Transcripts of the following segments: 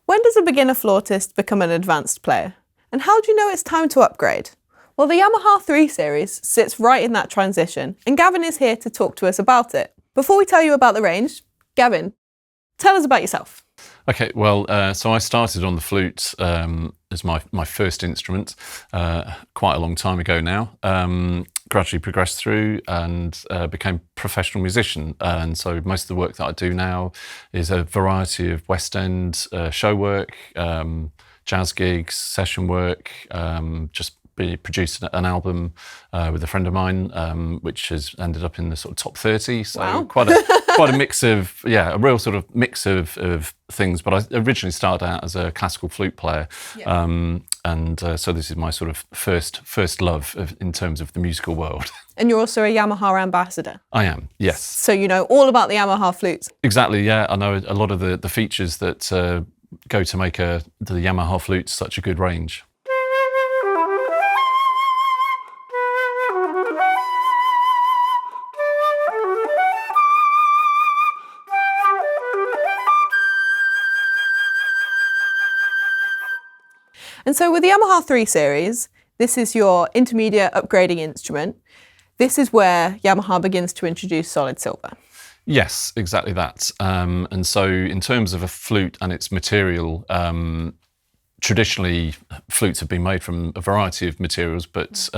When does a beginner flautist become an advanced player? And how do you know it's time to upgrade? Well, the Yamaha 3 series sits right in that transition, and Gavin is here to talk to us about it. Before we tell you about the range, Gavin, tell us about yourself. Okay, well, so I started on the flute as my first instrument quite a long time ago now. Gradually progressed through and became a professional musician. And so most of the work that I do now is a variety of West End show work, jazz gigs, session work, just produced an album with a friend of mine, which has ended up in the sort of top 30. So wow. quite a mix of, a real sort of mix of things. But I originally started out as a classical flute player. Yeah. So this is my sort of first love in terms of the musical world. And you're also a Yamaha ambassador. I am, yes. So you know all about the Yamaha flutes. Exactly, yeah. I know a lot of the features that go to make the Yamaha flute such a good range. And so with the Yamaha 3 series, this is your intermediate upgrading instrument. This is where Yamaha begins to introduce solid silver. Yes, exactly that. And so in terms of a flute and its material, traditionally flutes have been made from a variety of materials, but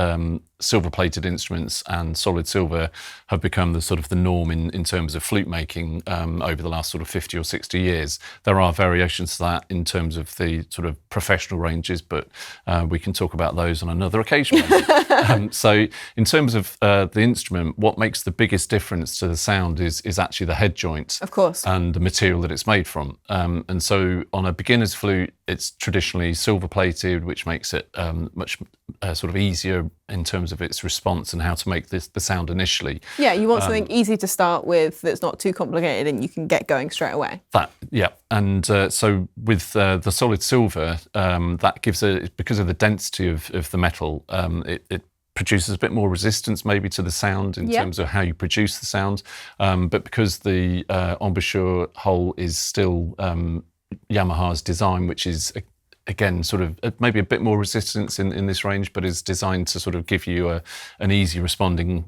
silver-plated instruments and solid silver have become the sort of the norm in terms of flute making over the last sort of 50 or 60 years. There are variations to that in terms of the sort of professional ranges, but we can talk about those on another occasion. So in terms of the instrument, what makes the biggest difference to the sound is actually the head joint. Of course. And the material that it's made from. And so on a beginner's flute, it's traditionally silver-plated, which makes it much sort of easier in terms of its response and how to make the sound initially. Yeah, you want something easy to start with that's not too complicated and you can get going straight away. And so with the solid silver, that gives because of the density of the metal, it produces a bit more resistance maybe to the sound in terms of how you produce the sound. But because the embouchure hole is still Yamaha's design, which is again sort of maybe a bit more resistance in this range, but is designed to sort of give you an easy responding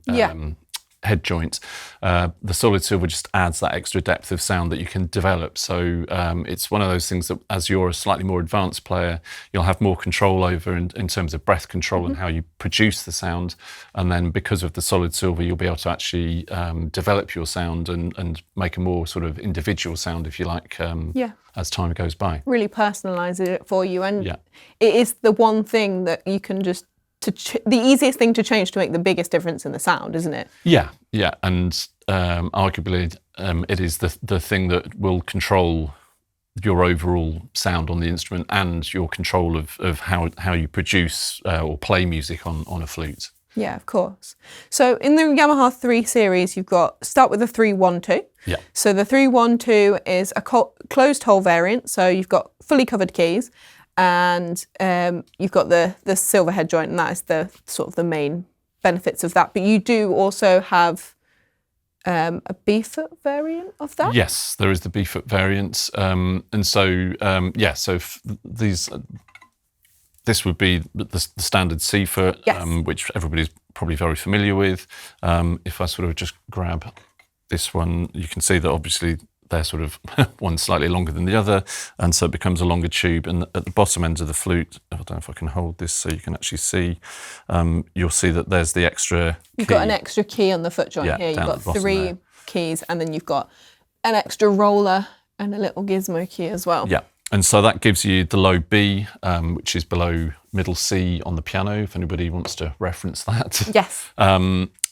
head joint. The solid silver just adds that extra depth of sound that you can develop. So it's one of those things that as you're a slightly more advanced player, you'll have more control over in terms of breath control and how you produce the sound. And then because of the solid silver, you'll be able to actually develop your sound and make a more sort of individual sound, if you like, as time goes by. Really personalise it for you. And it is the one thing that you can just the easiest thing to change to make the biggest difference in the sound, isn't it? Yeah, and arguably it is the thing that will control your overall sound on the instrument and your control of how you produce or play music on a flute. Yeah, of course. So in the Yamaha 3 series, you've got, start with the 312. Yeah. So the 312 is a closed hole variant, so you've got fully covered keys. And you've got the silver head joint, and that is the sort of the main benefits of that. But you do also have a B-foot variant of that? Yes, there is the B-foot variant. And so, so this would be the standard C-foot, which everybody's probably very familiar with. If I sort of just grab this one, you can see that obviously they're sort of one slightly longer than the other, and so it becomes a longer tube. And at the bottom end of the flute, I don't know if I can hold this so you can actually see, you'll see that there's the extra key. You've got an extra key on the foot joint here. You've got 3 keys, and then you've got an extra roller and a little gizmo key as well. Yeah, and so that gives you the low B, which is below middle C on the piano, if anybody wants to reference that. Yes.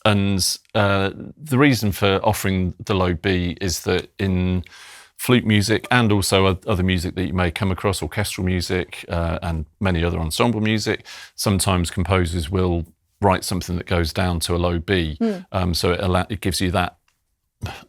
And the reason for offering the low B is that in flute music and also other music that you may come across, orchestral music and many other ensemble music, sometimes composers will write something that goes down to a low B. So it gives you that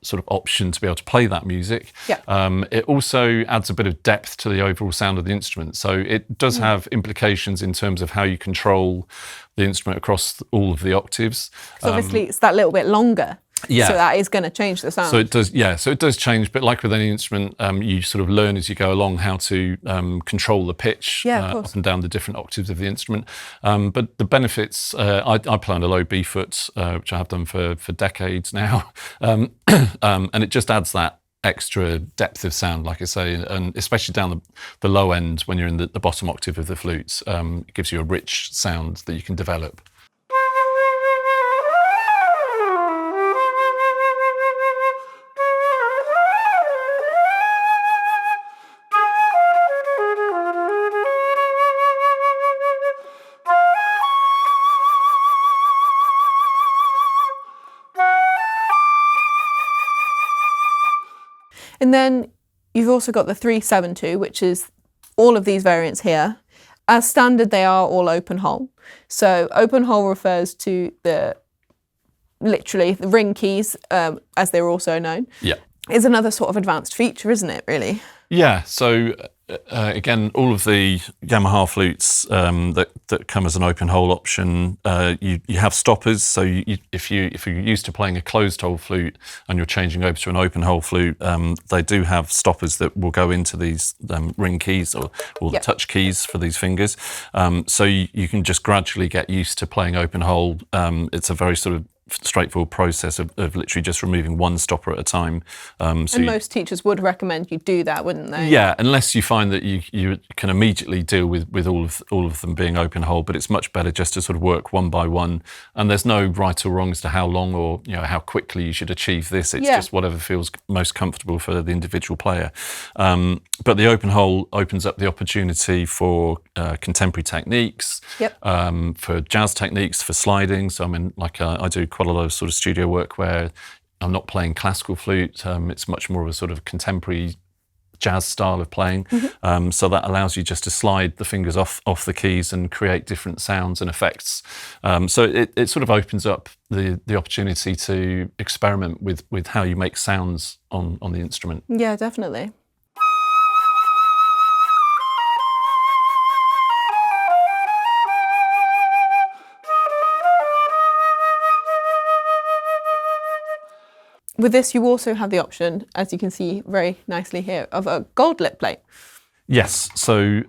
sort of option to be able to play that music. It also adds a bit of depth to the overall sound of the instrument. So it does have implications in terms of how you control the instrument across all of the octaves. So obviously it's that little bit longer. Yeah. So that is going to change the sound. So it does, yeah. So it does change, but like with any instrument, you sort of learn as you go along how to control the pitch up and down the different octaves of the instrument. But the benefits, I play on a low B foot, which I have done for decades now, and it just adds that extra depth of sound, like I say, and especially down the low end when you're in the bottom octave of the flutes, it gives you a rich sound that you can develop. And then you've also got the 372, which is all of these variants here. As standard, they are all open hole. So open hole refers to literally the ring keys, as they're also known. Yeah. Is another sort of advanced feature, isn't it, really? Yeah, so again, all of the Yamaha flutes that come as an open hole option, you have stoppers. So if you're used to playing a closed hole flute and you're changing over to an open hole flute, they do have stoppers that will go into these ring keys or the touch keys for these fingers. So you can just gradually get used to playing open hole. It's a very sort of straightforward process of literally just removing one stopper at a time. And most teachers would recommend you do that, wouldn't they? Yeah, unless you find that you can immediately deal with all of them being open hole, but it's much better just to sort of work one by one. And there's no right or wrong as to how long or how quickly you should achieve this. It's just whatever feels most comfortable for the individual player. But the open hole opens up the opportunity for contemporary techniques, for jazz techniques, for sliding. So I mean, like I do quite a lot of sort of studio work where I'm not playing classical flute. It's much more of a sort of contemporary jazz style of playing. So that allows you just to slide the fingers off the keys and create different sounds and effects. So it sort of opens up the opportunity to experiment with how you make sounds on the instrument. Yeah, definitely. With this, you also have the option, as you can see very nicely here, of a gold lip plate. Yes, so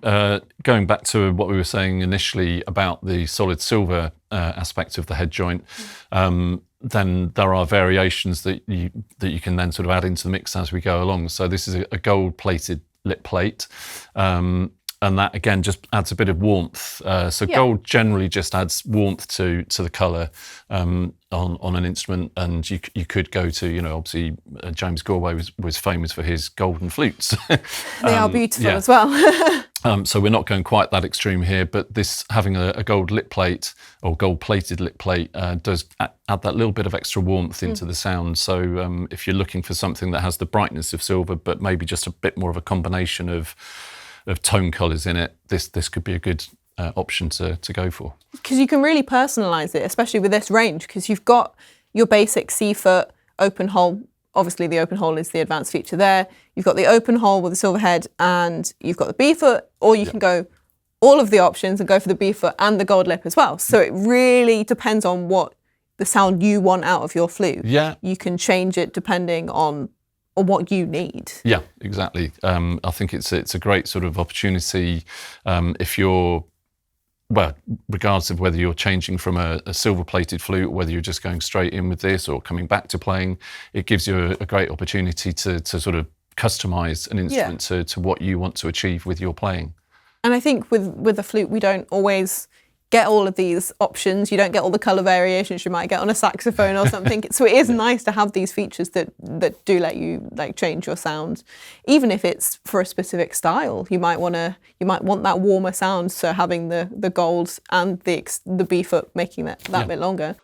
going back to what we were saying initially about the solid silver aspect of the head joint, then there are variations that you can then sort of add into the mix as we go along. So this is a gold plated lip plate. And that again just adds a bit of warmth. Gold generally just adds warmth to the colour on an instrument, and you could go to obviously James Galway was famous for his golden flutes. They are beautiful as well. So we're not going quite that extreme here, but this having a gold lip plate or gold plated lip plate does add that little bit of extra warmth into the sound. So if you're looking for something that has the brightness of silver, but maybe just a bit more of a combination of tone colours in it, this could be a good option to go for. Because you can really personalise it, especially with this range, because you've got your basic C foot open hole. Obviously the open hole is the advanced feature there. You've got the open hole with the silver head, and you've got the B foot, or you can go all of the options and go for the B foot and the gold lip as well. So it really depends on what the sound you want out of your flute. Yeah. You can change it depending on what you need. Yeah, exactly. I think it's a great sort of opportunity if you're, well, regardless of whether you're changing from a silver-plated flute or whether you're just going straight in with this or coming back to playing, it gives you a great opportunity to sort of customise an instrument to what you want to achieve with your playing. And I think with the flute, we don't always get all of these options. You don't get all the colour variations you might get on a saxophone or something. So it is nice to have these features that do let you change your sound, even if it's for a specific style. You might want that warmer sound, so having the golds and the B foot making that bit longer.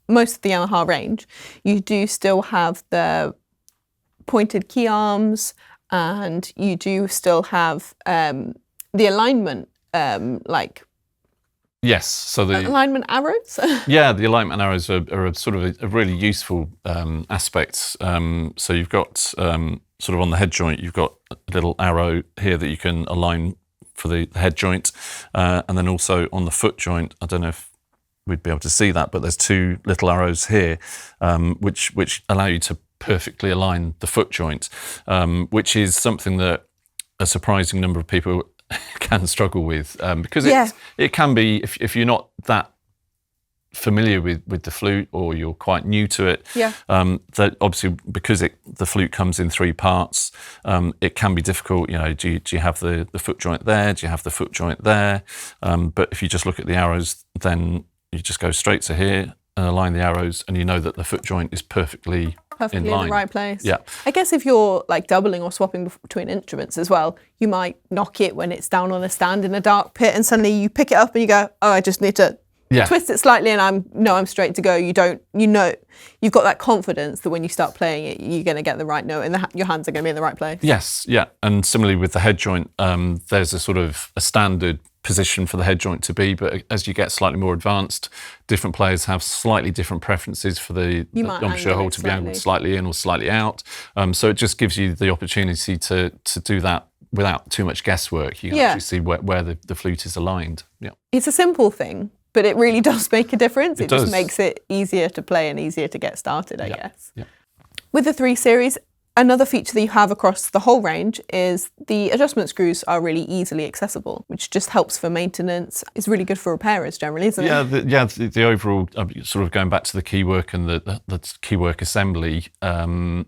Most of the Yamaha range, you do still have the pointed key arms, and you do still have the alignment like Yes, so the alignment arrows. yeah, the alignment arrows are a sort of a really useful aspect. So you've got sort of on the head joint, you've got a little arrow here that you can align for the head joint, and then also on the foot joint. I don't know if we'd be able to see that, but there's two little arrows here, which allow you to perfectly align the foot joint, which is something that a surprising number of people can struggle with, because it can be, if you're not that familiar with the flute, or you're quite new to it, that obviously because the flute comes in three parts, it can be difficult. You know, do you have the foot joint there? Do you have the foot joint there? But if you just look at the arrows, then you just go straight to here and align the arrows, and you know that the foot joint is perfectly in line. In the right place. Yeah. I guess if you're like doubling or swapping between instruments as well, you might knock it when it's down on a stand in a dark pit, and suddenly you pick it up and you go, oh, I just need to twist it slightly, and I'm straight to go. You've got that confidence that when you start playing it, you're going to get the right note, and your hands are going to be in the right place. Yes, yeah. And similarly with the head joint, there's a sort of a standard position for the head joint to be, but as you get slightly more advanced, different players have slightly different preferences for the embouchure hole to be angled slightly in or slightly out. So it just gives you the opportunity to do that without too much guesswork. You can actually see where the flute is aligned. Yeah. It's a simple thing, but it really does make a difference. It just makes it easier to play and easier to get started, I guess. Yeah. With the 3 Series, another feature that you have across the whole range is the adjustment screws are really easily accessible, which just helps for maintenance. It's really good for repairers generally, isn't it? Yeah, the overall, sort of going back to the keywork and the keywork assembly, having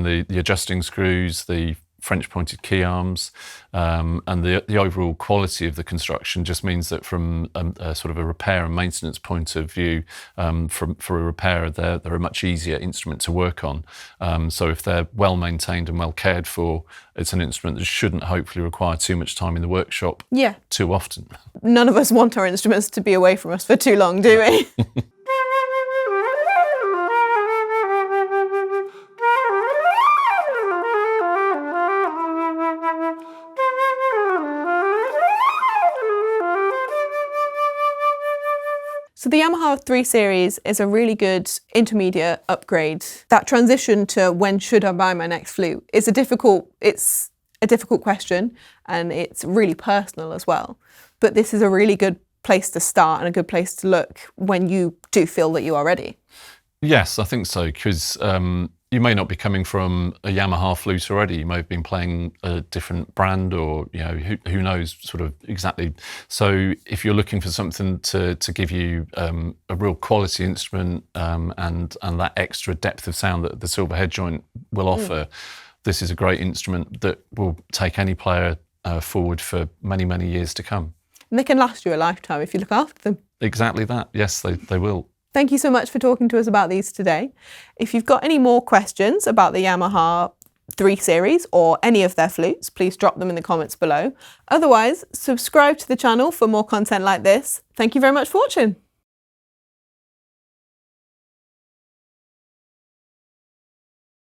the adjusting screws, the French pointed key arms, and the overall quality of the construction just means that from a sort of a repair and maintenance point of view, for a repairer, they're a much easier instrument to work on. So if they're well maintained and well cared for, it's an instrument that shouldn't hopefully require too much time in the workshop too often. None of us want our instruments to be away from us for too long, do we? So the Yamaha 3 Series is a really good intermediate upgrade. That transition to when should I buy my next flute is a difficult question, and it's really personal as well. But this is a really good place to start and a good place to look when you do feel that you are ready. Yes, I think so, because you may not be coming from a Yamaha flute already. You may have been playing a different brand, or who knows, sort of exactly. So if you're looking for something to give you a real quality instrument, and that extra depth of sound that the silver head joint will offer, this is a great instrument that will take any player forward for many, many years to come. And they can last you a lifetime if you look after them. Exactly that. Yes, they will. Thank you so much for talking to us about these today. If you've got any more questions about the Yamaha 3 Series or any of their flutes, please drop them in the comments below. Otherwise, subscribe to the channel for more content like this. Thank you very much for watching.